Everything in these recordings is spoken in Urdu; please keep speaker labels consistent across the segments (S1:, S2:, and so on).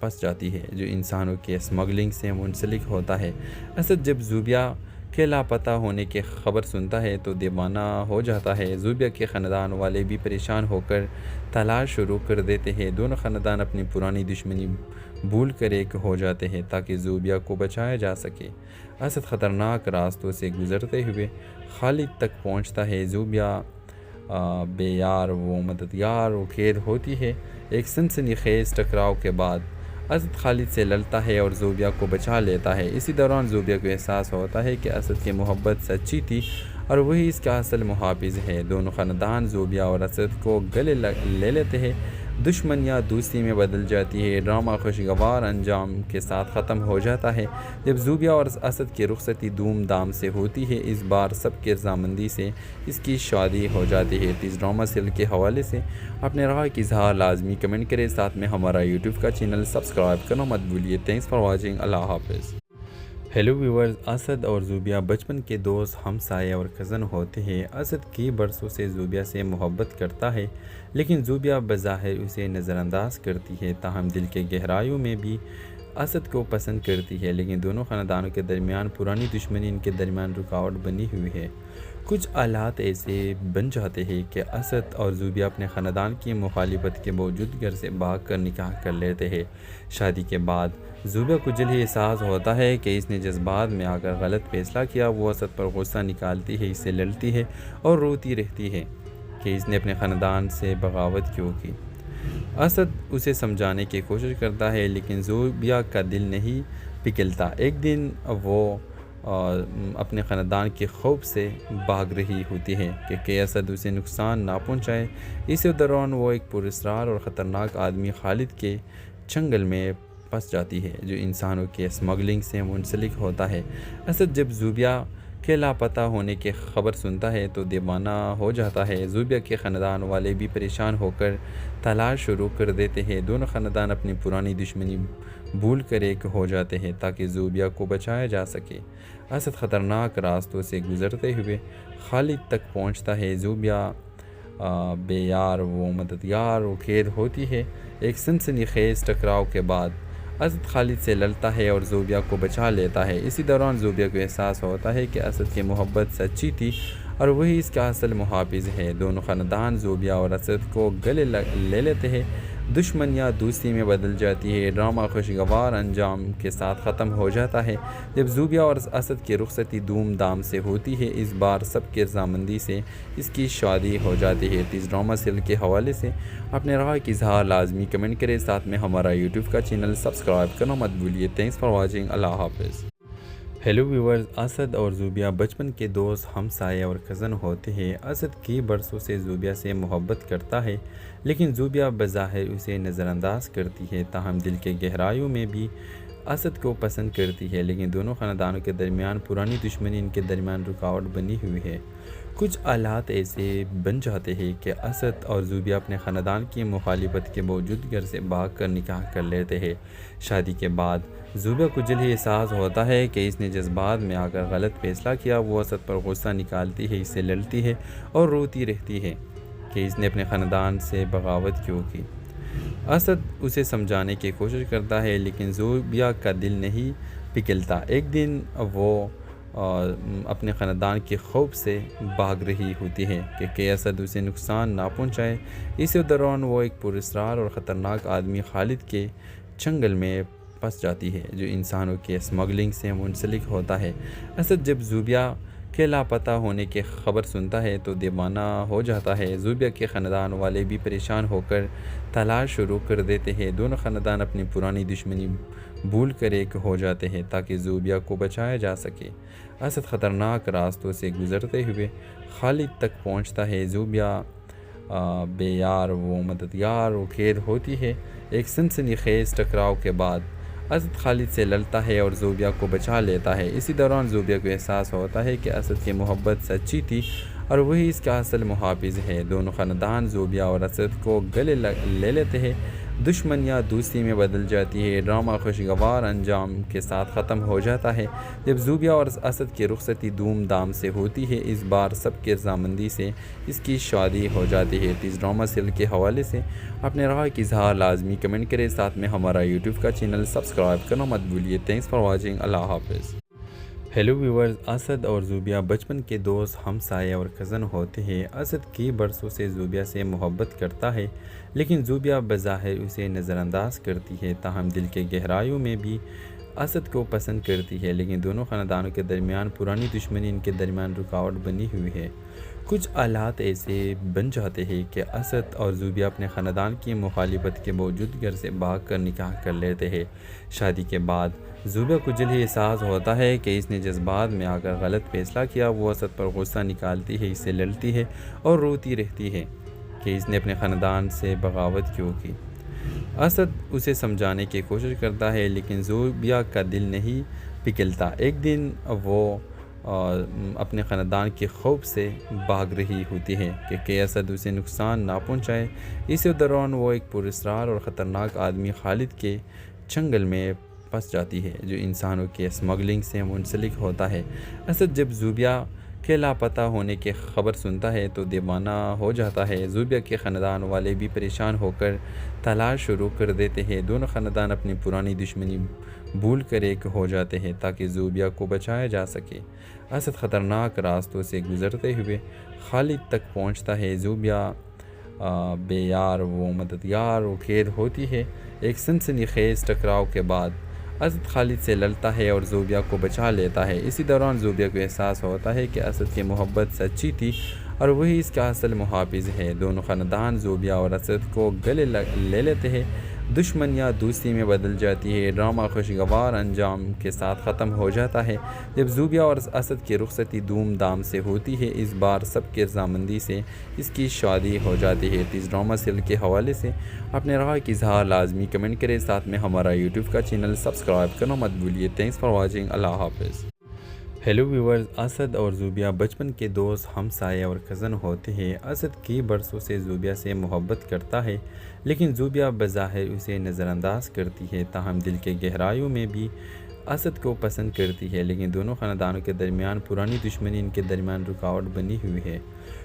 S1: پھنس جاتی ہے جو انسانوں کے اسمگلنگ سے منسلک ہوتا ہے۔ اسد جب زوبیہ کے لاپتہ ہونے کی خبر سنتا ہے تو دیوانہ ہو جاتا ہے۔ زوبیہ کے خاندان والے بھی پریشان ہو کر تلاش شروع کر دیتے ہیں۔ دونوں خاندان اپنی پرانی دشمنی بھول کر ایک ہو جاتے ہیں تاکہ زوبیہ کو بچایا جا سکے۔ اسد خطرناک راستوں سے گزرتے ہوئے خالد تک پہنچتا ہے۔ زوبیہ بے یار و مددگار و قید ہوتی ہے۔ ایک سنسنی خیز ٹکراؤ کے بعد اسد خالد سے لڑتا ہے اور زوبیہ کو بچا لیتا ہے۔ اسی دوران زوبیہ کو احساس ہوتا ہے کہ اسد کی محبت سچی تھی اور وہی اس کا اصل محافظ ہے۔ دونوں خاندان زوبیہ اور اسد کو گلے لے لیتے ہیں۔ دشمنیاں دوستی میں بدل جاتی ہے۔ ڈرامہ خوشگوار انجام کے ساتھ ختم ہو جاتا ہے جب زوبیہ اور اسد کی رخصتی دھوم دھام سے ہوتی ہے۔ اس بار سب کی رضامندی سے اس کی شادی ہو جاتی ہے۔ اس ڈرامہ سیریل کے حوالے سے اپنے رائے کی اظہار لازمی کمنٹ کریں، ساتھ میں ہمارا یوٹیوب کا چینل سبسکرائب کرنا مت بھولیے۔ Thanks for watching. اللہ حافظ۔ ہیلو ویورز، اسد اور زوبیہ بچپن کے دوست، ہمسائے اور کزن ہوتے ہیں۔ اسد کئی برسوں سے زوبیہ سے محبت کرتا ہے لیکن زوبیہ بظاہر اسے نظر انداز کرتی ہے، تاہم دل کے گہرائیوں میں بھی اسد کو پسند کرتی ہے۔ لیکن دونوں خاندانوں کے درمیان پرانی دشمنی ان کے درمیان رکاوٹ بنی ہوئی ہے۔ کچھ حالات ایسے بن جاتے ہیں کہ اسد اور زوبیہ اپنے خاندان کی مخالفت کے باوجود گھر سے بھاگ کر نکاح کر لیتے ہیں۔ شادی کے بعد زوبیہ کو جلد ہی احساس ہوتا ہے کہ اس نے جذبات میں آ کر غلط فیصلہ کیا۔ وہ اسد پر غصہ نکالتی ہے، اس سے لڑتی ہے اور روتی رہتی ہے کہ اس نے اپنے خاندان سے بغاوت کیوں کی۔ اسد اسے سمجھانے کی کوشش کرتا ہے لیکن زوبیہ کا دل نہیں پگھلتا۔ ایک دن وہ اپنے خاندان کے خوف سے بھاگ رہی ہوتی ہے کہ اسد اسے نقصان نہ پہنچائے۔ اسی دوران وہ ایک پراسرار اور خطرناک آدمی خالد کے چنگل میں پھنس جاتی ہے جو انسانوں کے اسمگلنگ سے منسلک ہوتا ہے۔ اسد جب زوبیہ کے لاپتہ ہونے کی خبر سنتا ہے تو دیوانہ ہو جاتا ہے۔ زوبیہ کے خاندان والے بھی پریشان ہو کر تلاش شروع کر دیتے ہیں۔ دونوں خاندان اپنی پرانی دشمنی بھول کر ایک ہو جاتے ہیں تاکہ زوبیہ کو بچایا جا سکے۔ اسد خطرناک راستوں سے گزرتے ہوئے خالد تک پہنچتا ہے۔ زوبیہ بے یار و مددگار و قید ہوتی ہے۔ ایک سنسنی خیز ٹکراؤ کے بعد اسد خالد سے لڑتا ہے اور زوبیہ کو بچا لیتا ہے۔ اسی دوران زوبیہ کو احساس ہوتا ہے کہ اسد کی محبت سچی تھی اور وہی اس کا اصل محافظ ہے۔ دونوں خاندان زوبیہ اور اسد کو گلے لے لیتے ہیں۔ دشمنیاں دوستی میں بدل جاتی ہے۔ ڈرامہ خوشگوار انجام کے ساتھ ختم ہو جاتا ہے جب زوبیہ اور اسد کی رخصتی دھوم دھام سے ہوتی ہے۔ اس بار سب کی رضامندی سے اس کی شادی ہو جاتی ہے۔ اس ڈرامہ سیریل کے حوالے سے اپنے رائے کی اظہار لازمی کمنٹ کریں، ساتھ میں ہمارا یوٹیوب کا چینل سبسکرائب کرنا مت بھولیے۔ Thanks for watching. اللہ حافظ۔ ہیلو ویورز، اسد اور زوبیہ بچپن کے دوست، ہمسائے اور کزن ہوتے ہیں۔ اسد کئی برسوں سے زوبیہ سے محبت کرتا ہے لیکن زوبیہ بظاہر اسے نظر انداز کرتی ہے، تاہم دل کے گہرائیوں میں بھی اسد کو پسند کرتی ہے۔ لیکن دونوں خاندانوں کے درمیان پرانی دشمنی ان کے درمیان رکاوٹ بنی ہوئی ہے۔ کچھ حالات ایسے بن جاتے ہیں کہ اسد اور زوبیہ اپنے خاندان کی مخالفت کے باوجود گھر سے بھاگ کر نکاح کر لیتے ہیں۔ شادی کے بعد زوبیہ کو جلد ہی احساس ہوتا ہے کہ اس نے جذبات میں آ کر غلط فیصلہ کیا۔ وہ اسد پر غصہ نکالتی ہے، اس سے لڑتی ہے اور روتی رہتی ہے کہ اس نے اپنے خاندان سے بغاوت کیوں کی۔ اسد اسے سمجھانے کی کوشش کرتا ہے لیکن زوبیہ کا دل نہیں پگھلتا۔ ایک دن وہ اپنے خاندان کے خوف سے بھاگ رہی ہوتی ہے کہ اسد اسے نقصان نہ پہنچائے۔ اسی دوران وہ ایک پراسرار اور خطرناک آدمی خالد کے چنگل میں پھنس جاتی ہے جو انسانوں کے اسمگلنگ سے منسلک ہوتا ہے۔ اسد جب زوبیہ کے لاپتہ ہونے کی خبر سنتا ہے تو دیوانہ ہو جاتا ہے۔ زوبیہ کے خاندان والے بھی پریشان ہو کر تلاش شروع کر دیتے ہیں۔ دونوں خاندان اپنی پرانی دشمنی بھول کر ایک ہو جاتے ہیں تاکہ زوبیہ کو بچایا جا سکے۔ اسد خطرناک راستوں سے گزرتے ہوئے خالد تک پہنچتا ہے۔ زوبیہ بے یار و مددگار و قید ہوتی ہے۔ ایک سنسنی خیز ٹکراؤ کے بعد اسد خالد سے لڑتا ہے اور زوبیہ کو بچا لیتا ہے۔ اسی دوران زوبیہ کو احساس ہوتا ہے کہ اسد کی محبت سچی تھی اور وہی اس کا اصل محافظ ہے۔ دونوں خاندان زوبیہ اور اسد کو گلے لے لیتے ہیں۔ دشمن یا دوستی میں بدل جاتی ہے۔ ڈرامہ خوشگوار انجام کے ساتھ ختم ہو جاتا ہے جب زوبیا اور اسد کی رخصتی دھوم دھام سے ہوتی ہے۔ اس بار سب کی رضامندی سے اس کی شادی ہو جاتی ہے۔ اس ڈرامہ سیریل کے حوالے سے اپنے رائے کی اظہار لازمی کمنٹ کریں، ساتھ میں ہمارا یوٹیوب کا چینل سبسکرائب کرنا مت بھولیے۔ Thanks for watching. اللہ حافظ۔ ہیلو ویورز، اسد اور زوبیا بچپن کے دوست، ہمسائے اور کزن ہوتے ہیں۔ اسد کئی برسوں سے زوبیا سے محبت کرتا ہے، لیکن زوبیا بظاہر اسے نظر انداز کرتی ہے، تاہم دل کے گہرائیوں میں بھی اسد کو پسند کرتی ہے، لیکن دونوں خاندانوں کے درمیان پرانی دشمنی ان کے درمیان رکاوٹ بنی ہوئی ہے۔ کچھ حالات ایسے بن جاتے ہیں کہ اسد اور زوبیا اپنے خاندان کی مخالفت کے باوجود گھر سے بھاگ کر نکاح کر لیتے ہیں۔ شادی کے بعد زوبیا کو جلد ہی احساس ہوتا ہے کہ اس نے جذبات میں آ کر غلط فیصلہ کیا۔ وہ اسد پر غصہ نکالتی ہے، اس سے لڑتی ہے اور روتی رہتی ہے کہ اس نے اپنے خاندان سے بغاوت کیوں کی۔ اسد اسے سمجھانے کی کوشش کرتا ہے، لیکن زوبیا کا دل نہیں پگھلتا۔ ایک دن وہ اپنے خاندان کے خوف سے بھاگ رہی ہوتی ہے کہ اسد اسے نقصان نہ پہنچائے۔ اسی دوران وہ ایک پراسرار اور خطرناک آدمی خالد کے چنگل میں پھنس جاتی ہے، جو انسانوں کے اسمگلنگ سے منسلک ہوتا ہے۔ اسد جب زوبیا کے لاپتہ ہونے کی خبر سنتا ہے تو دیوانہ ہو جاتا ہے۔ زوبیا کے خاندان والے بھی پریشان ہو کر تلاش شروع کر دیتے ہیں۔ دونوں خاندان اپنی پرانی دشمنی بھول کر ایک ہو جاتے ہیں تاکہ زوبیا کو بچایا جا سکے۔ اسد خطرناک راستوں سے گزرتے ہوئے خالد تک پہنچتا ہے۔ زوبیا بے یار و مددگار و قید ہوتی ہے۔ ایک سنسنی خیز ٹکراؤ کے بعد اسد خالد سے لڑتا ہے اور زوبیا کو بچا لیتا ہے۔ اسی دوران زوبیا کو احساس ہوتا ہے کہ اسد کی محبت سچی تھی اور وہی اس کا اصل محافظ ہے۔ دونوں خاندان زوبیا اور اسد کو گلے لے لیتے ہیں۔ دشمن یا دوستی میں بدل جاتی ہے۔ ڈرامہ خوشگوار انجام کے ساتھ ختم ہو جاتا ہے جب زوبیا اور اسد کی رخصتی دھوم دھام سے ہوتی ہے۔ اس بار سب کی رضامندی سے اس کی شادی ہو جاتی ہے۔ اس ڈرامہ سیریل کے حوالے سے اپنے رائے کی اظہار لازمی کمنٹ کریں، ساتھ میں ہمارا یوٹیوب کا چینل سبسکرائب کرنا مت بھولیے۔ Thanks for watching. اللہ حافظ۔ ہیلو ویورز، اسد اور زوبیا بچپن کے دوست، ہمسائے اور کزن ہوتے ہیں۔ اسد کئی برسوں سے زوبیا سے محبت کرتا ہے، لیکن زوبیا بظاہر اسے نظر انداز کرتی ہے، تاہم دل کے گہرائیوں میں بھی اسد کو پسند کرتی ہے، لیکن دونوں خاندانوں کے درمیان پرانی دشمنی ان کے درمیان رکاوٹ بنی ہوئی ہے۔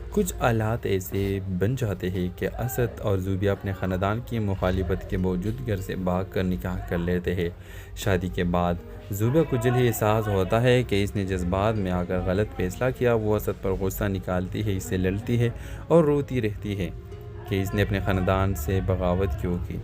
S1: کچھ حالات ایسے بن جاتے ہیں کہ اسد اور زوبیا اپنے خاندان کی مخالفت کے باوجود گھر سے بھاگ کر نکاح کر لیتے ہیں۔ شادی کے بعد زوبیا کو جلد ہی احساس ہوتا ہے کہ اس نے جذبات میں آ کر غلط فیصلہ کیا۔ وہ اسد پر غصہ نکالتی ہے، اس سے لڑتی ہے اور روتی رہتی ہے کہ اس نے اپنے خاندان سے بغاوت کیوں کی۔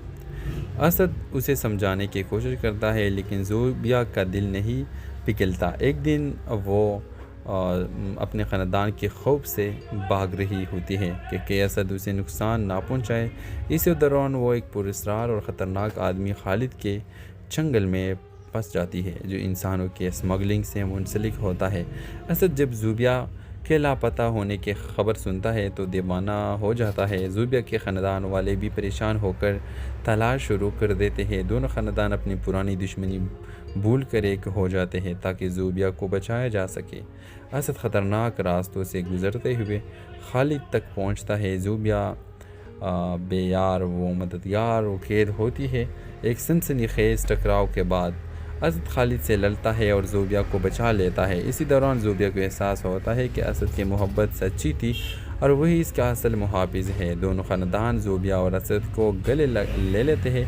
S1: اسد اسے سمجھانے کی کوشش کرتا ہے، لیکن زوبیا کا دل نہیں پگھلتا۔ ایک دن وہ اپنے خاندان کے خوف سے بھاگ رہی ہوتی ہے کہ اسد اسے نقصان نہ پہنچائے۔ اسی دوران وہ ایک پراسرار اور خطرناک آدمی خالد کے چنگل میں پھنس جاتی ہے، جو انسانوں کے اسمگلنگ سے منسلک ہوتا ہے۔ اسد جب زوبیا کے لاپتہ ہونے کی خبر سنتا ہے تو دیوانہ ہو جاتا ہے۔ زوبیا کے خاندان والے بھی پریشان ہو کر تلاش شروع کر دیتے ہیں۔ دونوں خاندان اپنی پرانی دشمنی بھول کر ایک ہو جاتے ہیں تاکہ زوبیا کو بچایا جا سکے۔ اسد خطرناک راستوں سے گزرتے ہوئے خالد تک پہنچتا ہے۔ زوبیا بے یار و مددگار و قید ہوتی ہے۔ ایک سنسنی خیز ٹکراؤ کے بعد اسد خالد سے لڑتا ہے اور زوبیا کو بچا لیتا ہے۔ اسی دوران زوبیا کو احساس ہوتا ہے کہ اسد کی محبت سچی تھی اور وہی اس کا اصل محافظ ہے۔ دونوں خاندان زوبیا اور اسد کو گلے لے لیتے ہیں۔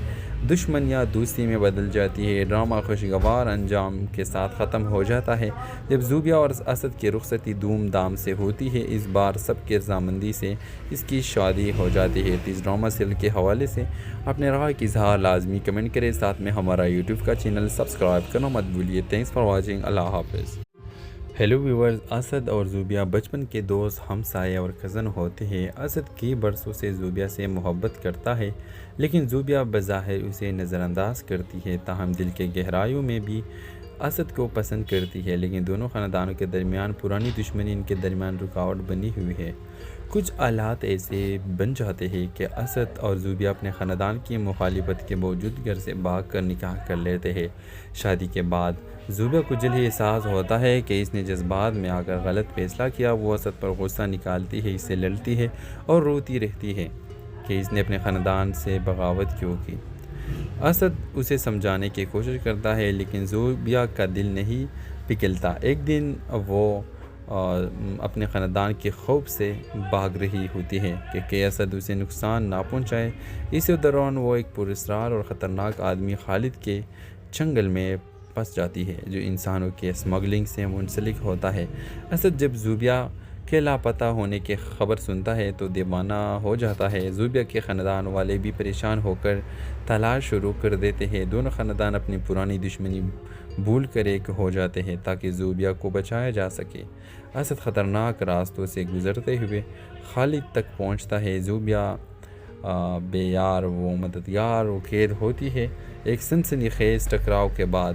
S1: دشمن یا دوستی میں بدل جاتی ہے۔ ڈرامہ خوشگوار انجام کے ساتھ ختم ہو جاتا ہے جب زوبیا اور اسد کی رخصتی دھوم دھام سے ہوتی ہے۔ اس بار سب کی رضامندی سے اس کی شادی ہو جاتی ہے۔ اس ڈرامہ سیریل کے حوالے سے اپنے رائے کی اظہار لازمی کمنٹ کریں، ساتھ میں ہمارا یوٹیوب کا چینل سبسکرائب کرنا مت بھولیے۔ Thanks for watching. اللہ حافظ۔ ہیلو ویورز، اسد اور زوبیا بچپن کے دوست، ہمسائے اور کزن ہوتے ہیں۔ اسد کئی برسوں سے زوبیا سے محبت کرتا ہے، لیکن زوبیا بظاہر اسے نظر انداز کرتی ہے، تاہم دل کے گہرائیوں میں بھی اسد کو پسند کرتی ہے، لیکن دونوں خاندانوں کے درمیان پرانی دشمنی ان کے درمیان رکاوٹ بنی ہوئی ہے۔ کچھ حالات ایسے بن جاتے ہیں کہ اسد اور زوبیا اپنے خاندان کی مخالفت کے باوجود گھر سے بھاگ کر نکاح کر لیتے ہیں۔ شادی کے بعد زوبیا کو جلد ہی احساس ہوتا ہے کہ اس نے جذبات میں آ کر غلط فیصلہ کیا۔ وہ اسد پر غصہ نکالتی ہے، اس سے لڑتی ہے اور روتی رہتی ہے کہ کہ اس نے اپنے خاندان سے بغاوت کیوں کی۔ اسد اسے سمجھانے کی کوشش کرتا ہے لیکن زوبیہ کا دل نہیں پگھلتا۔ ایک دن وہ اپنے خاندان کے خوف سے بھاگ رہی ہوتی ہے کہ اسد اسے نقصان نہ پہنچائے۔ اسی دوران وہ ایک پراسرار اور خطرناک آدمی خالد کے چنگل میں پھنس جاتی ہے جو انسانوں کے اسمگلنگ سے منسلک ہوتا ہے۔ اسد جب زوبیہ کے لاپتہ ہونے کی خبر سنتا ہے تو دیوانہ ہو جاتا ہے۔ زوبیہ کے خاندان والے بھی پریشان ہو کر تلاش شروع کر دیتے ہیں۔ دونوں خاندان اپنی پرانی دشمنی بھول کر ایک ہو جاتے ہیں تاکہ زوبیہ کو بچایا جا سکے۔ اسد خطرناک راستوں سے گزرتے ہوئے خالد تک پہنچتا ہے۔ زوبیہ بے یار و مددگار و قید ہوتی ہے۔ ایک سنسنی خیز ٹکراؤ کے بعد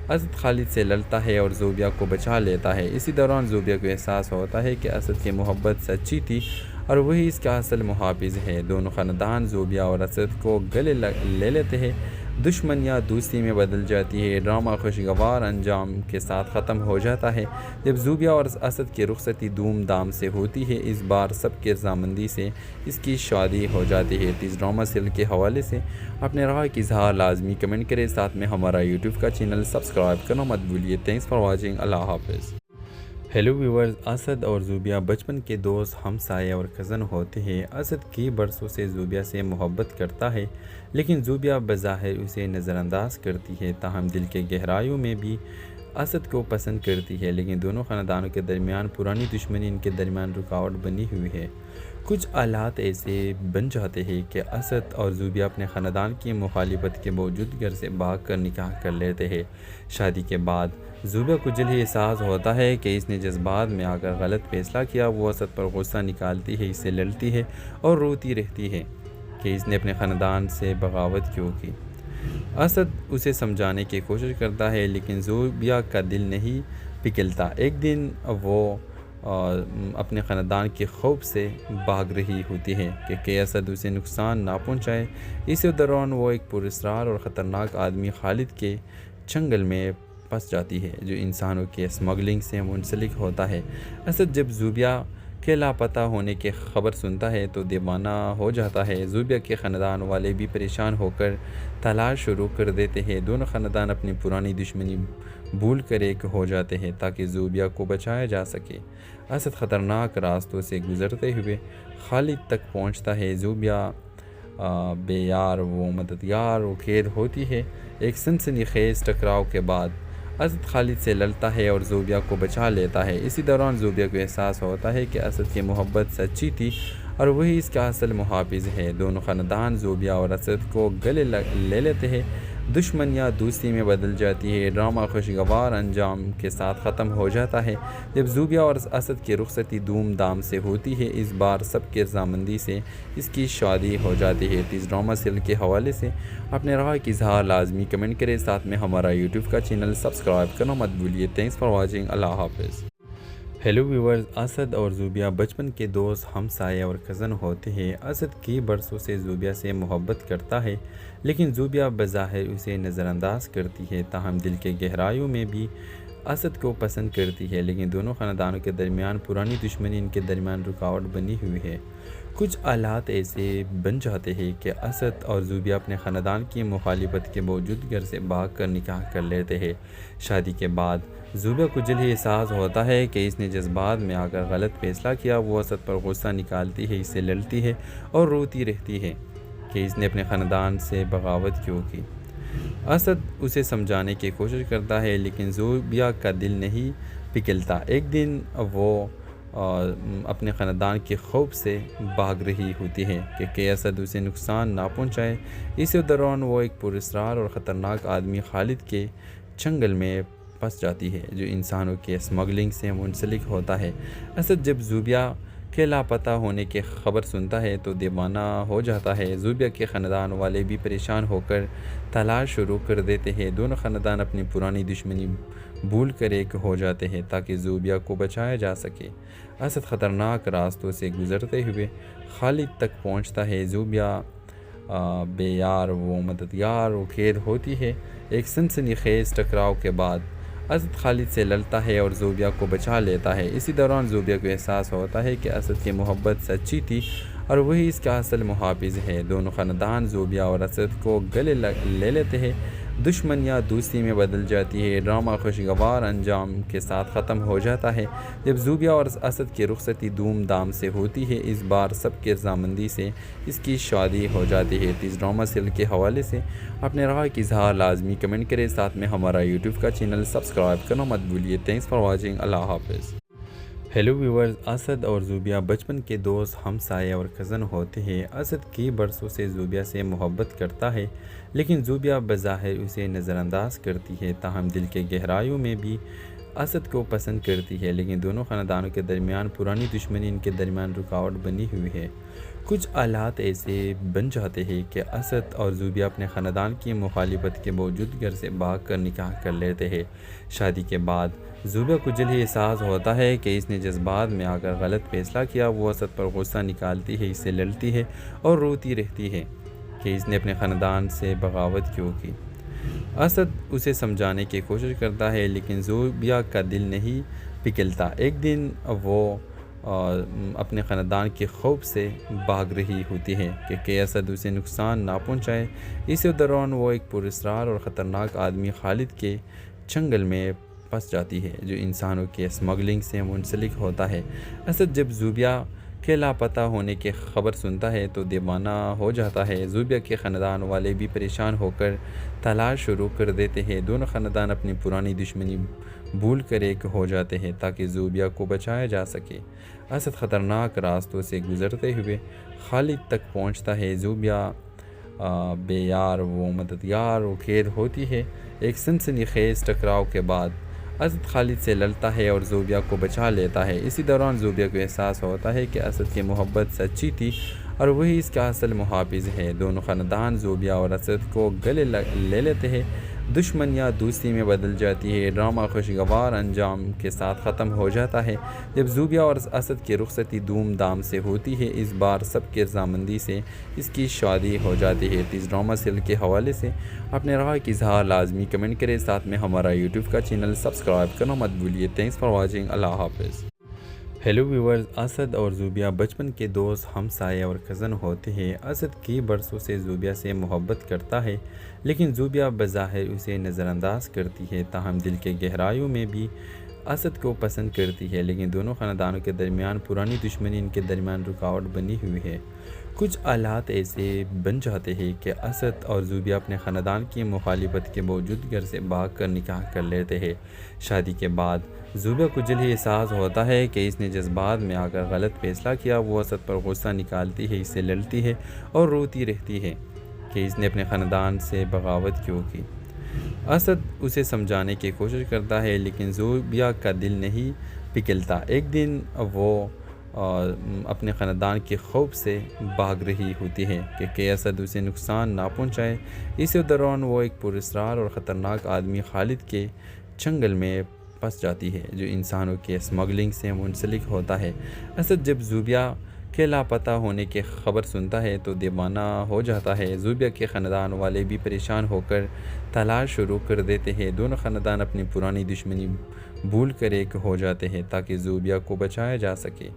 S1: اسد خالد سے لڑتا ہے اور زوبیہ کو بچا لیتا ہے۔ اسی دوران زوبیہ کو احساس ہوتا ہے کہ اسد کی محبت سچی تھی اور وہی اس کا اصل محافظ ہے۔ دونوں خاندان زوبیہ اور اسد کو گلے لے لیتے ہیں۔ دشمنیاں دوستی میں بدل جاتی ہے۔ ڈرامہ خوشگوار انجام کے ساتھ ختم ہو جاتا ہے جب زوبیہ اور اسد کی رخصتی دھوم دھام سے ہوتی ہے۔ اس بار سب کی رضامندی سے اس کی شادی ہو جاتی ہے۔ اس ڈرامہ سیریل کے حوالے سے اپنے رائے کی اظہار لازمی کمنٹ کریں، ساتھ میں ہمارا یوٹیوب کا چینل سبسکرائب کرنا مت بھولیے۔ Thanks for watching. اللہ حافظ۔ ہیلو ویورز، اسد اور زوبیہ بچپن کے دوست، ہمسائے اور کزن ہوتے ہیں۔ اسد کئی برسوں سے زوبیہ سے محبت کرتا ہے لیکن زوبیہ بظاہر اسے نظر انداز کرتی ہے، تاہم دل کے گہرائیوں میں بھی اسد کو پسند کرتی ہے۔ لیکن دونوں خاندانوں کے درمیان پرانی دشمنی ان کے درمیان رکاوٹ بنی ہوئی ہے۔ کچھ حالات ایسے بن جاتے ہیں کہ اسد اور زوبیہ اپنے خاندان کی مخالفت کے باوجود گھر سے بھاگ کر نکاح کر لیتے ہیں۔ شادی کے بعد زوبیہ کو جلد ہی احساس ہوتا ہے کہ اس نے جذبات میں آ کر غلط فیصلہ کیا۔ وہ اسد پر غصہ نکالتی ہے، اس سے لڑتی ہے اور روتی رہتی ہے کہ اس نے اپنے خاندان سے بغاوت کیوں کی۔ اسد اسے سمجھانے کی کوشش کرتا ہے لیکن زوبیہ کا دل نہیں پگھلتا۔ ایک دن وہ اپنے خاندان کے خوف سے بھاگ رہی ہوتی ہے کہ اسد اسے نقصان نہ پہنچائے۔ اسی دوران وہ ایک پراسرار اور خطرناک آدمی خالد کے چنگل میں پھنس جاتی ہے جو انسانوں کے اسمگلنگ سے منسلک ہوتا ہے۔ اسد جب زوبیہ کے لاپتہ ہونے کی خبر سنتا ہے تو دیوانہ ہو جاتا ہے۔ زوبیہ کے خاندان والے بھی پریشان ہو کر تلاش شروع کر دیتے ہیں۔ دونوں خاندان اپنی پرانی دشمنی بھول کر ایک ہو جاتے ہیں تاکہ زوبیہ کو بچایا جا سکے۔ اسد خطرناک راستوں سے گزرتے ہوئے خالد تک پہنچتا ہے۔ زوبیہ بے یار و مددگار و قید ہوتی ہے۔ ایک سنسنی خیز ٹکراؤ کے بعد اسد خالد سے لڑتا ہے اور زوبیہ کو بچا لیتا ہے۔ اسی دوران زوبیہ کو احساس ہوتا ہے کہ اسد کی محبت سچی تھی اور وہی اس کا اصل محافظ ہے۔ دونوں خاندان زوبیہ اور اسد کو گلے لے لیتے ہیں۔ دشمنیاں دوستی میں بدل جاتی ہے۔ ڈرامہ خوشگوار انجام کے ساتھ ختم ہو جاتا ہے جب زوبیہ اور اسد کی رخصتی دھوم دھام سے ہوتی ہے۔ اس بار سب کی رضامندی سے اس کی شادی ہو جاتی ہے۔ اس ڈرامہ سیریل کے حوالے سے اپنے رائے کی اظہار لازمی کمنٹ کریں، ساتھ میں ہمارا یوٹیوب کا چینل سبسکرائب کرنا مت بھولیے۔ Thanks for watching. اللہ حافظ۔ ہیلو ویورز، اسد اور زوبیہ بچپن کے دوست، ہمسائے اور کزن ہوتے ہیں۔ اسد کئی برسوں سے زوبیہ سے محبت کرتا ہے لیکن زوبیہ بظاہر اسے نظر انداز کرتی ہے، تاہم دل کے گہرائیوں میں بھی اسد کو پسند کرتی ہے۔ لیکن دونوں خاندانوں کے درمیان پرانی دشمنی ان کے درمیان رکاوٹ بنی ہوئی ہے۔ کچھ حالات ایسے بن جاتے ہیں کہ اسد اور زوبیہ اپنے خاندان کی مخالفت کے باوجود گھر سے بھاگ کر نکاح کر لیتے ہیں۔ شادی کے بعد زوبیہ کو جلد ہی احساس ہوتا ہے کہ اس نے جذبات میں آ کر غلط فیصلہ کیا۔ وہ اسد پر غصہ نکالتی ہے، اس سے لڑتی ہے اور روتی رہتی ہے کہ اس نے اپنے خاندان سے بغاوت کیوں کی۔ اسد اسے سمجھانے کی کوشش کرتا ہے لیکن زوبیہ کا دل نہیں پگھلتا۔ ایک دن وہ اپنے خاندان کے خوف سے بھاگ رہی ہوتی ہے کہ اسد اسے نقصان نہ پہنچائے۔ اسی دوران وہ ایک پراسرار اور خطرناک آدمی خالد کے چنگل میں پھنس جاتی ہے جو انسانوں کے اسمگلنگ سے منسلک ہوتا ہے۔ اسد جب زوبیہ کے لاپتہ ہونے کی خبر سنتا ہے تو دیوانہ ہو جاتا ہے۔ زوبیہ کے خاندان والے بھی پریشان ہو کر تلاش شروع کر دیتے ہیں۔ دونوں خاندان اپنی پرانی دشمنی بھول کر ایک ہو جاتے ہیں تاکہ زوبیہ کو بچایا جا سکے۔ اسد خطرناک راستوں سے گزرتے ہوئے خالد تک پہنچتا ہے۔ زوبیہ بے یار و مددگار و قید ہوتی ہے۔ ایک سنسنی خیز ٹکراؤ کے بعد اسد خالد سے لڑتا ہے اور زوبیہ کو بچا لیتا ہے۔ اسی دوران زوبیہ کو احساس ہوتا ہے کہ اسد کی محبت سچی تھی اور وہی اس کا اصل محافظ ہے۔ دونوں خاندان زوبیہ اور اسد کو گلے لے لیتے ہیں، دشمنیاں دوستی میں بدل جاتی ہے، ڈرامہ خوشگوار انجام کے ساتھ ختم ہو جاتا ہے۔ جب زوبیہ اور اسد کی رخصتی دھوم دھام سے ہوتی ہے، اس بار سب کی رضامندی سے اس کی شادی ہو جاتی ہے۔ اس ڈرامہ سیریل کے حوالے سے اپنے رائے کی اظہار لازمی کمنٹ کریں، ساتھ میں ہمارا یوٹیوب کا چینل سبسکرائب کرنا مت بھولیے۔ تھینکس فار واچنگ، اللہ حافظ۔ ہیلو ویورز، اسد اور زوبیہ بچپن کے دوست، ہمسائے اور کزن ہوتے ہیں۔ اسد کئی برسوں سے زوبیہ سے محبت کرتا ہے، لیکن زوبیہ بظاہر اسے نظر انداز کرتی ہے، تاہم دل کے گہرائیوں میں بھی اسد کو پسند کرتی ہے، لیکن دونوں خاندانوں کے درمیان پرانی دشمنی ان کے درمیان رکاوٹ بنی ہوئی ہے۔ کچھ حالات ایسے بن جاتے ہیں کہ اسد اور زوبیہ اپنے خاندان کی مخالفت کے باوجود گھر سے بھاگ کر نکاح کر لیتے ہیں۔ شادی کے بعد زوبیہ کو جلد ہی احساس ہوتا ہے کہ اس نے جذبات میں آ کر غلط فیصلہ کیا۔ وہ اسد پر غصہ نکالتی ہے، اس سے لڑتی ہے اور روتی رہتی ہے کہ اس نے اپنے خاندان سے بغاوت کیوں کی۔ اسد اسے سمجھانے کی کوشش کرتا ہے، لیکن زوبیہ کا دل نہیں پگھلتا۔ ایک دن وہ اپنے خاندان کے خوف سے بھاگ رہی ہوتی ہے کہ اسد اسے نقصان نہ پہنچائے۔ اسی دوران وہ ایک پراسرار اور خطرناک آدمی خالد کے چنگل میں پھنس جاتی ہے، جو انسانوں کے اسمگلنگ سے منسلک ہوتا ہے۔ اسد جب زوبیہ کے لاپتہ ہونے کی خبر سنتا ہے تو دیوانہ ہو جاتا ہے۔ زوبیہ کے خاندان والے بھی پریشان ہو کر تلاش شروع کر دیتے ہیں۔ دونوں خاندان اپنی پرانی دشمنی بھول کر ایک ہو جاتے ہیں تاکہ زوبیہ کو بچایا جا سکے۔ اسد خطرناک راستوں سے گزرتے ہوئے خالد تک پہنچتا ہے۔ زوبیہ بے یار و مددگار و قید ہوتی ہے۔ ایک سنسنی خیز ٹکراؤ کے بعد اسد خالد سے لڑتا ہے اور زوبیہ کو بچا لیتا ہے۔ اسی دوران زوبیہ کو احساس ہوتا ہے کہ اسد کی محبت سچی تھی اور وہی اس کا اصل محافظ ہے۔ دونوں خاندان زوبیہ اور اسد کو گلے لے لیتے ہیں، دشمنیاں دوستی میں بدل جاتی ہے، ڈرامہ خوشگوار انجام کے ساتھ ختم ہو جاتا ہے۔ جب زوبیہ اور اسد کی رخصتی دھوم دھام سے ہوتی ہے، اس بار سب کی رضامندی سے اس کی شادی ہو جاتی ہے۔ اس ڈرامہ سیریل کے حوالے سے اپنے رائے کی اظہار لازمی کمنٹ کریں، ساتھ میں ہمارا یوٹیوب کا چینل سبسکرائب کرنا مت بھولیے۔ تھینکس فار واچنگ، اللہ حافظ۔ ہیلو ویورز، اسد اور زوبیہ بچپن کے دوست، ہمسائے اور کزن ہوتے ہیں۔ اسد کئی برسوں سے زوبیہ سے محبت کرتا ہے، لیکن زوبیہ بظاہر اسے نظر انداز کرتی ہے، تاہم دل کے گہرائیوں میں بھی اسد کو پسند کرتی ہے، لیکن دونوں خاندانوں کے درمیان پرانی دشمنی ان کے درمیان رکاوٹ بنی ہوئی ہے۔ کچھ حالات ایسے بن جاتے ہیں کہ اسد اور زوبیہ اپنے خاندان کی مخالفت کے باوجود گھر سے بھاگ کر نکاح کر لیتے ہیں۔ شادی کے بعد زوبیہ کو جلد ہی احساس ہوتا ہے کہ اس نے جذبات میں آ کر غلط فیصلہ کیا۔ وہ اسد پر غصہ نکالتی ہے، اس سے لڑتی ہے اور روتی رہتی ہے کہ اس نے اپنے خاندان سے بغاوت کیوں کی۔ اسد اسے سمجھانے کی کوشش کرتا ہے، لیکن زوبیہ کا دل نہیں پگھلتا۔ ایک دن وہ اپنے خاندان کے خوف سے بھاگ رہی ہوتی ہے کہ اسد اسے نقصان نہ پہنچائے۔ اسی دوران وہ ایک پراسرار اور خطرناک آدمی خالد کے چنگل میں پھنس جاتی ہے، جو انسانوں کے اسمگلنگ سے منسلک ہوتا ہے۔ اسد جب زوبیہ کے لاپتہ ہونے کی خبر سنتا ہے تو دیوانہ ہو جاتا ہے۔ زوبیہ کے خاندان والے بھی پریشان ہو کر تلاش شروع کر دیتے ہیں۔ دونوں خاندان اپنی پرانی دشمنی بھول کر ایک ہو جاتے ہیں تاکہ زوبیہ کو بچایا جا سکے۔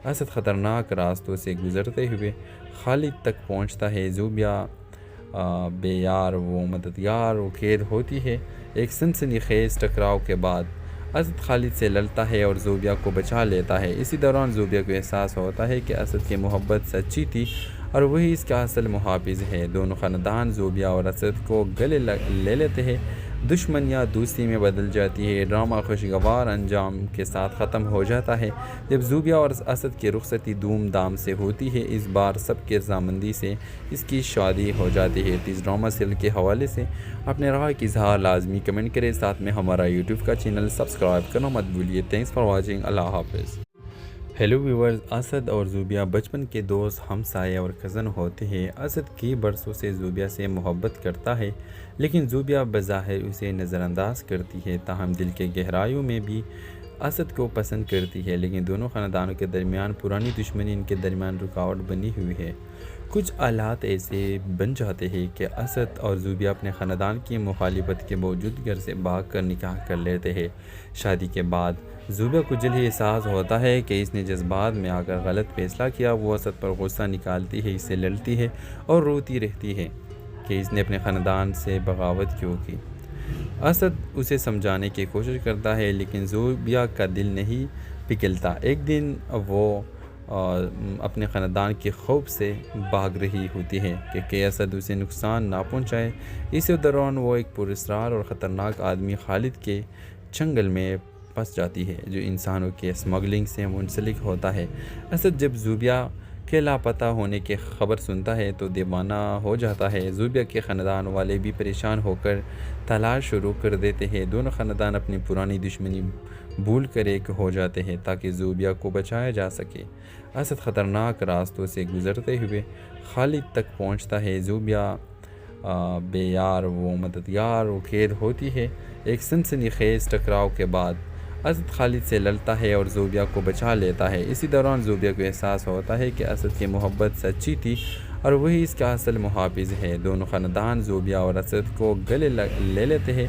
S1: اسد خطرناک راستوں سے گزرتے ہوئے خالد تک پہنچتا ہے۔ زوبیہ بے یار و مددگار و قید ہوتی ہے۔ ایک سنسنی خیز ٹکراؤ کے بعد اسد خالد سے لڑتا ہے اور زوبیہ کو بچا لیتا ہے۔ اسی دوران زوبیہ کو احساس ہوتا ہے کہ اسد کی محبت سچی تھی اور وہی اس کا اصل محافظ ہے۔ دونوں خاندان زوبیہ اور اسد کو گلے لے لیتے ہیں، دشمنیاں دوستی میں بدل جاتی ہے، ڈرامہ خوشگوار انجام کے ساتھ ختم ہو جاتا ہے۔ جب زوبیہ اور اسد کی رخصتی دھوم دھام سے ہوتی ہے، اس بار سب کی رضامندی سے اس کی شادی ہو جاتی ہے۔ اس ڈرامہ سیریل کے حوالے سے اپنے رائے کی اظہار لازمی کمنٹ کریں، ساتھ میں ہمارا یوٹیوب کا چینل سبسکرائب کرنا مت بھولیے۔ تھینکس فار واچنگ، اللہ حافظ۔ ہیلو ویورز، اسد اور زوبیہ بچپن کے دوست، ہمسائے اور کزن ہوتے ہیں۔ اسد کئی برسوں سے زوبیہ سے محبت کرتا ہے، لیکن زوبیہ بظاہر اسے نظر انداز کرتی ہے، تاہم دل کے گہرائیوں میں بھی اسد کو پسند کرتی ہے، لیکن دونوں خاندانوں کے درمیان پرانی دشمنی ان کے درمیان رکاوٹ بنی ہوئی ہے۔ کچھ حالات ایسے بن جاتے ہیں کہ اسد اور زوبیہ اپنے خاندان کی مخالفت کے باوجود گھر سے بھاگ کر نکاح کر لیتے ہیں۔ شادی کے بعد زوبیہ کو جلد ہی احساس ہوتا ہے کہ اس نے جذبات میں آ کر غلط فیصلہ کیا۔ وہ اسد پر غصہ نکالتی ہے، اس سے لڑتی ہے اور روتی رہتی ہے کہ اس نے اپنے خاندان سے بغاوت کیوں کی۔ اسد اسے سمجھانے کی کوشش کرتا ہے لیکن زوبیہ کا دل نہیں پگھلتا۔ ایک دن وہ اپنے خاندان کے خوف سے بھاگ رہی ہوتی ہے کہ اسد اسے نقصان نہ پہنچائے۔ اسی دوران وہ ایک پراسرار اور خطرناک آدمی خالد کے چنگل میں پھنس جاتی ہے جو انسانوں کے اسمگلنگ سے منسلک ہوتا ہے۔ اسد جب زوبیہ کے لاپتہ ہونے کی خبر سنتا ہے تو دیوانہ ہو جاتا ہے۔ زوبیہ کے خاندان والے بھی پریشان ہو کر تلاش شروع کر دیتے ہیں۔ دونوں خاندان اپنی پرانی دشمنی بھول کر ایک ہو جاتے ہیں تاکہ زوبیہ کو بچایا جا سکے۔ اسد خطرناک راستوں سے گزرتے ہوئے خالد تک پہنچتا ہے۔ زوبیہ بے یار و مددگار و قید ہوتی ہے۔ ایک سنسنی خیز ٹکراؤ کے بعد اسد خالد سے لڑتا ہے اور زوبیہ کو بچا لیتا ہے۔ اسی دوران زوبیہ کو احساس ہوتا ہے کہ اسد کی محبت سچی تھی اور وہی اس کا اصل محافظ ہے۔ دونوں خاندان زوبیہ اور اسد کو گلے لے لیتے ہیں۔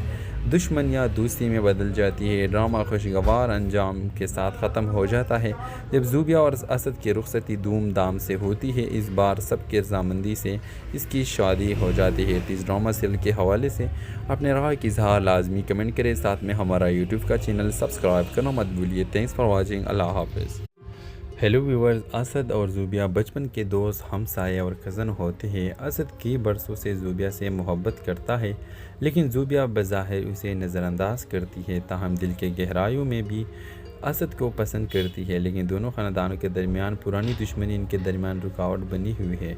S1: دشمنیاں دوستی میں بدل جاتی ہے۔ ڈرامہ خوشگوار انجام کے ساتھ ختم ہو جاتا ہے جب زوبیہ اور اسد کی رخصتی دھوم دھام سے ہوتی ہے۔ اس بار سب کے رضامندی سے اس کی شادی ہو جاتی ہے۔ اس ڈرامہ سیریل کے حوالے سے اپنے رائے کی اظہار لازمی کمنٹ کریں، ساتھ میں ہمارا یوٹیوب کا چینل سبسکرائب کرنا مت بھولیے۔ Thanks for watching. اللہ حافظ۔ ہیلو ویورز، اسد اور زوبیہ بچپن کے دوست، ہمسائے اور کزن ہوتے ہیں۔ اسد کئی برسوں سے زوبیہ سے محبت کرتا ہے لیکن زوبیہ بظاہر اسے نظر انداز کرتی ہے، تاہم دل کے گہرائیوں میں بھی اسد کو پسند کرتی ہے۔ لیکن دونوں خاندانوں کے درمیان پرانی دشمنی ان کے درمیان رکاوٹ بنی ہوئی ہے۔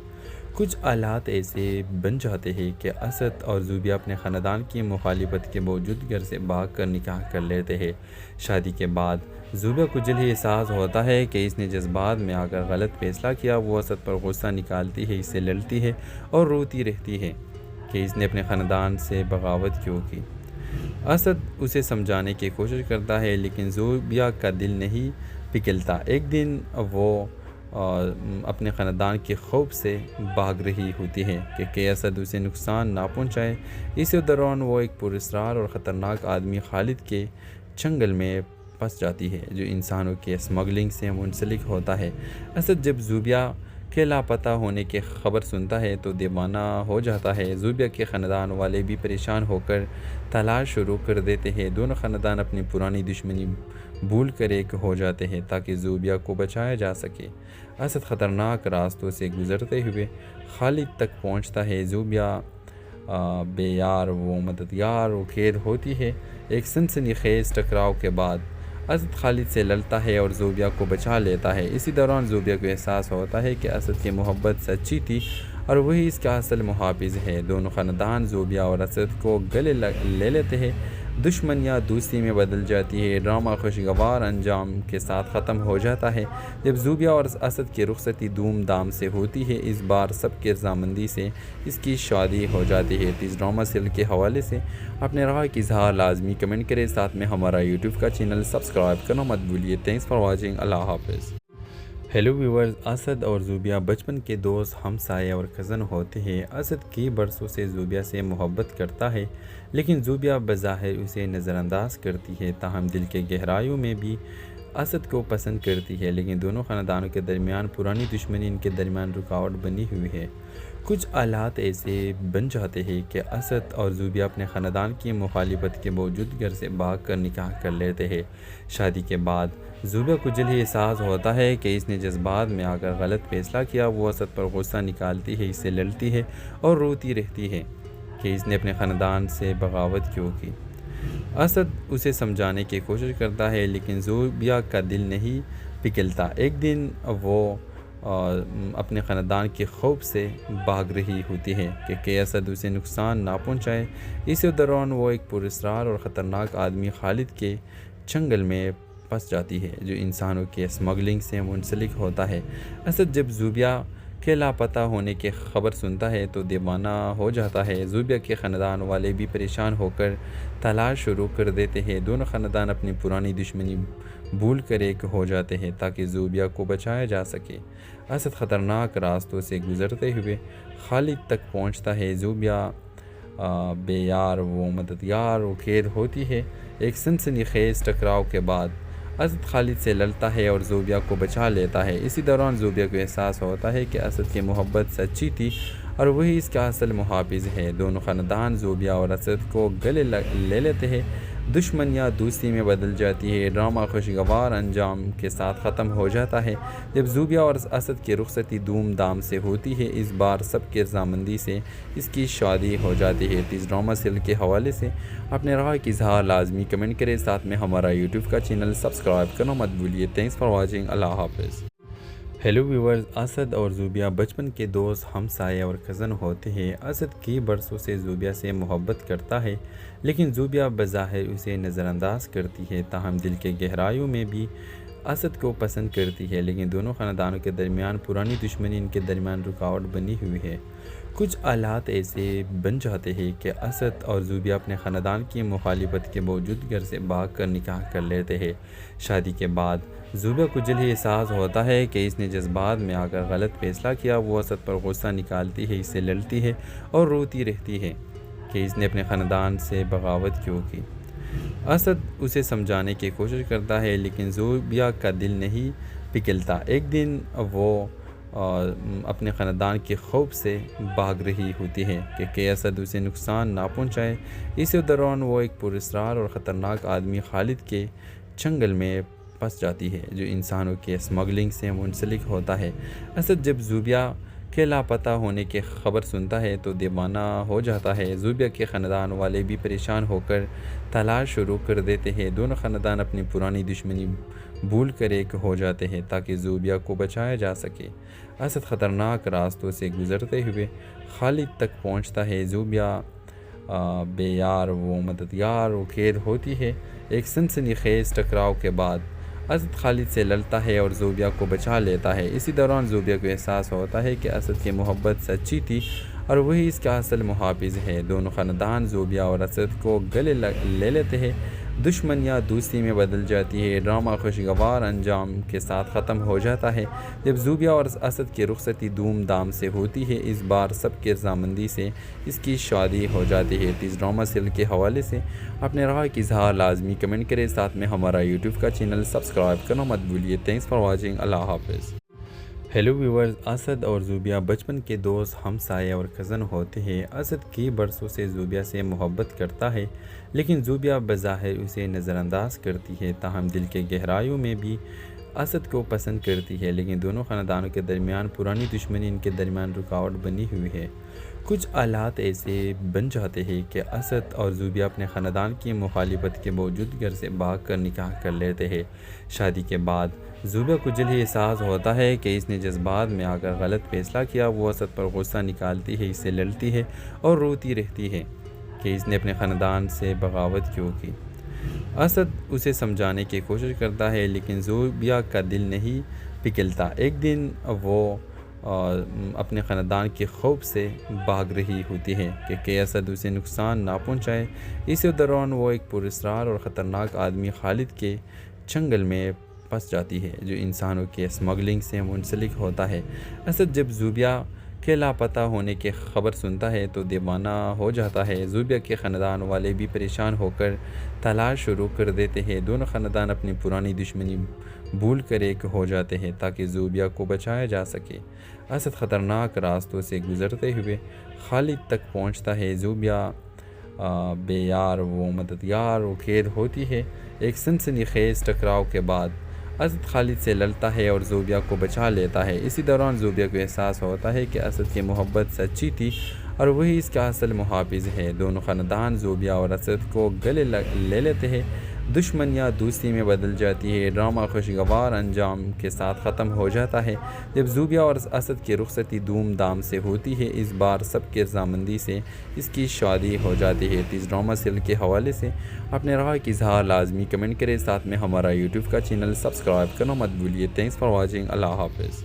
S1: کچھ حالات ایسے بن جاتے ہیں کہ اسد اور زوبیہ اپنے خاندان کی مخالفت کے باوجود گھر سے بھاگ کر نکاح کر لیتے ہیں۔ شادی کے بعد زوبیہ کو جلد ہی احساس ہوتا ہے کہ اس نے جذبات میں آ کر غلط فیصلہ کیا۔ وہ اسد پر غصہ نکالتی ہے، اس سے لڑتی ہے اور روتی رہتی ہے کہ اس نے اپنے خاندان سے بغاوت کیوں کی۔ اسد اسے سمجھانے کی کوشش کرتا ہے لیکن زوبیہ کا دل نہیں پگھلتا۔ ایک دن وہ اپنے خاندان کے خوف سے بھاگ رہی ہوتی ہے کہ اسد اسے نقصان نہ پہنچائے۔ اسی دوران وہ ایک پراسرار اور خطرناک آدمی خالد کے چنگل میں پھنس جاتی ہے جو انسانوں کے اسمگلنگ سے منسلک ہوتا ہے۔ اسد جب زوبیہ کے لاپتہ ہونے کی خبر سنتا ہے تو دیوانہ ہو جاتا ہے۔ زوبیہ کے خاندان والے بھی پریشان ہو کر تلاش شروع کر دیتے ہیں۔ دونوں خاندان اپنی پرانی دشمنی بھول کر ایک ہو جاتے ہیں تاکہ زوبیہ کو بچایا جا سکے۔ اسد خطرناک راستوں سے گزرتے ہوئے خالد تک پہنچتا ہے۔ زوبیہ بے یار و مددگار و قید ہوتی ہے۔ ایک سنسنی خیز ٹکراؤ کے بعد اسد خالد سے لڑتا ہے اور زوبیہ کو بچا لیتا ہے۔ اسی دوران زوبیہ کو احساس ہوتا ہے کہ اسد کی محبت سچی تھی اور وہی اس کا اصل محافظ ہے۔ دونوں خاندان زوبیہ اور اسد کو گلے لے لیتے ہیں۔ دشمنیاں دوستی میں بدل جاتی ہے۔ ڈرامہ خوشگوار انجام کے ساتھ ختم ہو جاتا ہے جب زوبیہ اور اسد کی رخصتی دھوم دھام سے ہوتی ہے۔ اس بار سب کے رضامندی سے اس کی شادی ہو جاتی ہے۔ اس ڈرامہ سیریل کے حوالے سے اپنے رائے کی اظہار لازمی کمنٹ کریں، ساتھ میں ہمارا یوٹیوب کا چینل سبسکرائب کرنا مت بھولیے۔ Thanks for watching. اللہ حافظ۔ ہیلو ویورز، اسد اور زوبیہ بچپن کے دوست، ہمسائے اور کزن ہوتے ہیں۔ اسد کئی برسوں سے زوبیہ سے محبت کرتا ہے لیکن زوبیہ بظاہر اسے نظر انداز کرتی ہے، تاہم دل کے گہرائیوں میں بھی اسد کو پسند کرتی ہے۔ لیکن دونوں خاندانوں کے درمیان پرانی دشمنی ان کے درمیان رکاوٹ بنی ہوئی ہے۔ کچھ حالات ایسے بن جاتے ہیں کہ اسد اور زوبیہ اپنے خاندان کی مخالفت کے باوجود گھر سے بھاگ کر نکاح کر لیتے ہیں۔ شادی کے بعد زوبیہ کو جلد ہی احساس ہوتا ہے کہ اس نے جذبات میں آ کر غلط فیصلہ کیا۔ وہ اسد پر غصہ نکالتی ہے، اس سے لڑتی ہے اور روتی رہتی ہے کہ اس نے اپنے خاندان سے بغاوت کیوں کی۔ اسد اسے سمجھانے کی کوشش کرتا ہے لیکن زوبیہ کا دل نہیں پگھلتا۔ ایک دن وہ اپنے خاندان کے خوف سے بھاگ رہی ہوتی ہے کہ اسد اسے نقصان نہ پہنچائے۔ اسی دوران وہ ایک پراسرار اور خطرناک آدمی خالد کے چنگل میں پھنس جاتی ہے جو انسانوں کے اسمگلنگ سے منسلک ہوتا ہے۔ اسد جب زوبیہ کے لاپتہ ہونے کی خبر سنتا ہے تو دیوانہ ہو جاتا ہے۔ زوبیہ کے خاندان والے بھی پریشان ہو کر تلاش شروع کر دیتے ہیں۔ دونوں خاندان اپنی پرانی دشمنی بھول کر ایک ہو جاتے ہیں تاکہ زوبیہ کو بچایا جا سکے۔ اسد خطرناک راستوں سے گزرتے ہوئے خالد تک پہنچتا ہے۔ زوبیہ بے یار و مددگار و قید ہوتی ہے۔ ایک سنسنی خیز ٹکراؤ کے بعد اسد خالد سے لڑتا ہے اور زوبیہ کو بچا لیتا ہے۔ اسی دوران زوبیہ کو احساس ہوتا ہے کہ اسد کی محبت سچی تھی اور وہی اس کا اصل محافظ ہے۔ دونوں خاندان زوبیہ اور اسد کو گلے لے لیتے ہیں۔ دشمنیاں دوستی میں بدل جاتی ہے۔ ڈرامہ خوشگوار انجام کے ساتھ ختم ہو جاتا ہے جب زوبیہ اور اسد کی رخصتی دھوم دھام سے ہوتی ہے۔ اس بار سب کے رضامندی سے اس کی شادی ہو جاتی ہے۔ اس ڈرامہ سیریل کے حوالے سے اپنے رائے کی اظہار لازمی کمنٹ کریں، ساتھ میں ہمارا یوٹیوب کا چینل سبسکرائب کرنا مت بھولیے۔ Thanks for watching. اللہ حافظ۔ ہیلو ویورز، اسد اور زوبیہ بچپن کے دوست، ہمسائے اور کزن ہوتے ہیں۔ اسد کئی برسوں سے زوبیہ سے محبت کرتا ہے لیکن زوبیہ بظاہر اسے نظر انداز کرتی ہے، تاہم دل کے گہرائیوں میں بھی اسد کو پسند کرتی ہے۔ لیکن دونوں خاندانوں کے درمیان پرانی دشمنی ان کے درمیان رکاوٹ بنی ہوئی ہے۔ کچھ حالات ایسے بن جاتے ہیں کہ اسد اور زوبیہ اپنے خاندان کی مخالفت کے باوجود گھر سے بھاگ کر نکاح کر لیتے ہیں۔ شادی کے بعد زوبیہ کو جلد ہی احساس ہوتا ہے کہ اس نے جذبات میں آ کر غلط فیصلہ کیا۔ وہ اسد پر غصہ نکالتی ہے، اس سے لڑتی ہے اور روتی رہتی ہے کہ اس نے اپنے خاندان سے بغاوت کیوں کی۔ اسد اسے سمجھانے کی کوشش کرتا ہے لیکن زوبیہ کا دل نہیں پگھلتا۔ ایک دن وہ اپنے خاندان کے خوف سے بھاگ رہی ہوتی ہے کہ اسد اسے نقصان نہ پہنچائے۔ اسی دوران وہ ایک پراسرار اور خطرناک آدمی خالد کے چنگل میں پھنس جاتی ہے جو انسانوں کے اسمگلنگ سے منسلک ہوتا ہے۔ اسد جب زوبیہ کے لاپتہ ہونے کی خبر سنتا ہے تو دیوانہ ہو جاتا ہے۔ زوبیہ کے خاندان والے بھی پریشان ہو کر تلاش شروع کر دیتے ہیں۔ دونوں خاندان اپنی پرانی دشمنی بھول کر ایک ہو جاتے ہیں تاکہ زوبیہ کو بچایا جا سکے۔ اسد خطرناک راستوں سے گزرتے ہوئے خالد تک پہنچتا ہے۔ زوبیہ بے یار و مددگار و قید ہوتی ہے۔ ایک سنسنی خیز ٹکراؤ کے بعد اسد خالد سے لڑتا ہے اور زوبیہ کو بچا لیتا ہے۔ اسی دوران زوبیہ کو احساس ہوتا ہے کہ اسد کی محبت سچی تھی اور وہی اس کا اصل محافظ ہے۔ دونوں خاندان زوبیہ اور اسد کو گلے لے لیتے ہیں۔ دشمنیاں دوستی میں بدل جاتی ہے۔ ڈرامہ خوشگوار انجام کے ساتھ ختم ہو جاتا ہے جب زوبیہ اور اسد کی رخصتی دھوم دھام سے ہوتی ہے۔ اس بار سب کے رضامندی سے اس کی شادی ہو جاتی ہے۔ اس ڈرامہ سیریل کے حوالے سے اپنے رائے کی اظہار لازمی کمنٹ کریں، ساتھ میں ہمارا یوٹیوب کا چینل سبسکرائب کرنا مت بھولیے۔ Thanks for watching. اللہ حافظ۔ ہیلو ویورز، اسد اور زوبیہ بچپن کے دوست، ہمسائے اور کزن ہوتے ہیں۔ اسد کئی برسوں سے زوبیہ سے محبت کرتا ہے لیکن زوبیہ بظاہر اسے نظر انداز کرتی ہے، تاہم دل کے گہرائیوں میں بھی اسد کو پسند کرتی ہے۔ لیکن دونوں خاندانوں کے درمیان پرانی دشمنی ان کے درمیان رکاوٹ بنی ہوئی ہے۔ کچھ حالات ایسے بن جاتے ہیں کہ اسد اور زوبیہ اپنے خاندان کی مخالفت کے باوجود گھر سے بھاگ کر نکاح کر لیتے ہیں۔ شادی کے بعد زوبیہ کو جلد ہی احساس ہوتا ہے کہ اس نے جذبات میں آ کر غلط فیصلہ کیا۔ وہ اسد پر غصہ نکالتی ہے، اس سے لڑتی ہے اور روتی رہتی ہے کہ اس نے اپنے خاندان سے بغاوت کیوں کی۔ اسد اسے سمجھانے کی کوشش کرتا ہے لیکن زوبیہ کا دل نہیں پگھلتا۔ ایک دن وہ اپنے خاندان کے خوف سے بھاگ رہی ہوتی ہے کہ اسد اسے نقصان نہ پہنچائے۔ اسی دوران وہ ایک پراسرار اور خطرناک آدمی خالد کے چنگل میں پھنس جاتی ہے جو انسانوں کے اسمگلنگ سے منسلک ہوتا ہے۔ اسد جب زوبیہ کے لاپتہ ہونے کی خبر سنتا ہے تو دیوانہ ہو جاتا ہے۔ زوبیہ کے خاندان والے بھی پریشان ہو کر تلاش شروع کر دیتے ہیں۔ دونوں خاندان اپنی پرانی دشمنی بھول کر ایک ہو جاتے ہیں تاکہ زوبیہ کو بچایا جا سکے۔ اسد خطرناک راستوں سے گزرتے ہوئے خالد تک پہنچتا ہے۔ زوبیہ بے یار و مددگار و قید ہوتی ہے۔ ایک سنسنی خیز ٹکراؤ کے بعد اسد خالد سے لڑتا ہے اور زوبیہ کو بچا لیتا ہے۔ اسی دوران زوبیہ کو احساس ہوتا ہے کہ اسد کی محبت سچی تھی اور وہی اس کا اصل محافظ ہے۔ دونوں خاندان زوبیہ اور اسد کو گلے لے لیتے ہیں۔ دشمنیاں دوستی میں بدل جاتی ہے۔ ڈرامہ خوشگوار انجام کے ساتھ ختم ہو جاتا ہے جب زوبیہ اور اسد کی رخصتی دھوم دھام سے ہوتی ہے۔ اس بار سب کے رضامندی سے اس کی شادی ہو جاتی ہے۔ اس ڈرامہ سیریل کے حوالے سے اپنے رائے کی اظہار لازمی کمنٹ کریں، ساتھ میں ہمارا یوٹیوب کا چینل سبسکرائب کرنا مت بھولیے۔ Thanks for watching. اللہ حافظ۔